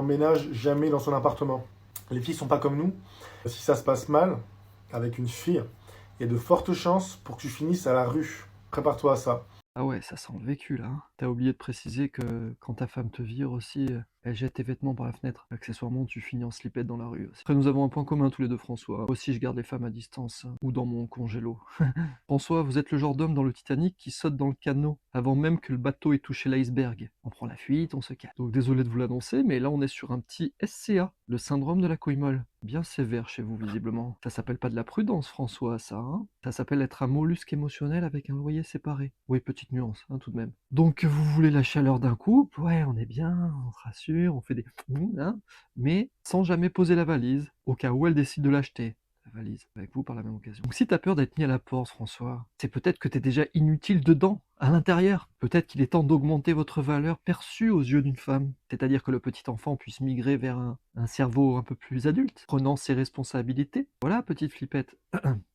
Emménage jamais dans son appartement. Les filles sont pas comme nous. Si ça se passe mal avec une fille, il y a de fortes chances pour que tu finisses à la rue. Prépare-toi à ça. Ah ouais, ça sent le vécu là, hein. Tu oublié de préciser que quand ta femme te vire aussi, elle jette tes vêtements par la fenêtre. Accessoirement, tu finis en slipette dans la rue aussi. Après, nous avons un point commun tous les deux, François. Moi aussi, je garde les femmes à distance, hein, ou dans mon congélo. François, vous êtes le genre d'homme dans le Titanic qui saute dans le canot avant même que le bateau ait touché l'iceberg. On prend la fuite, on se casse. Donc désolé de vous l'annoncer, mais là on est sur un petit SCA, le syndrome de la couille molle. Bien sévère chez vous visiblement. Ça s'appelle pas de la prudence, François, ça, hein. Ça s'appelle être un mollusque émotionnel avec un loyer séparé. Oui, petite nuance, hein, tout de même. Donc vous voulez la chaleur d'un couple, ouais, on est bien, on se rassure, on fait des hein, mais sans jamais poser la valise, au cas où elle décide de l'acheter la valise avec vous par la même occasion. Donc si t'as peur d'être mis à la porte, François, c'est peut-être que t'es déjà inutile dedans, à l'intérieur. Peut-être qu'il est temps d'augmenter votre valeur perçue aux yeux d'une femme. C'est-à-dire que le petit enfant puisse migrer vers un cerveau un peu plus adulte, prenant ses responsabilités. Voilà, petite flippette.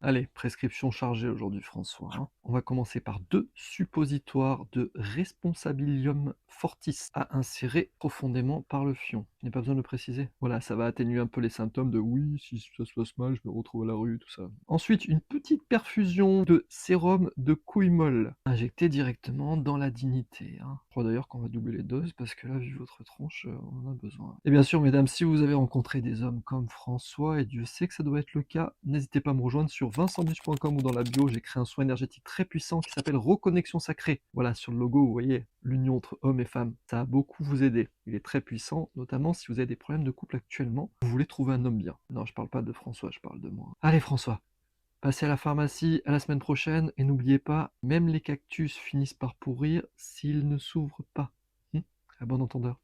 Allez, prescription chargée aujourd'hui, François, hein. On va commencer par 2 suppositoires de Responsabilium fortis à insérer profondément par le fion. Je n'ai pas besoin de le préciser. Voilà, ça va atténuer un peu les symptômes de oui, si ça se passe mal, je me retrouve à la rue, tout ça. Ensuite, une petite perfusion de sérum de couille molle, injecté directement dans la dignité, hein. Je crois d'ailleurs qu'on va doubler les doses parce que là, vu votre tronche, on en a besoin. Et bien sûr, mesdames, si vous avez rencontré des hommes comme François, et Dieu sait que ça doit être le cas, n'hésitez pas à me rejoindre sur vincentbus.com ou dans la bio, j'ai créé un soin énergétique très puissant qui s'appelle Reconnexion Sacrée. Voilà, sur le logo, vous voyez, l'union entre hommes et femmes. Ça va beaucoup vous aider. Il est très puissant, notamment si vous avez des problèmes de couple actuellement, vous voulez trouver un homme bien. Non, je parle pas de François, je parle de moi. Allez François, passez à la pharmacie, à la semaine prochaine, et n'oubliez pas, même les cactus finissent par pourrir s'ils ne s'ouvrent pas. À bon entendeur.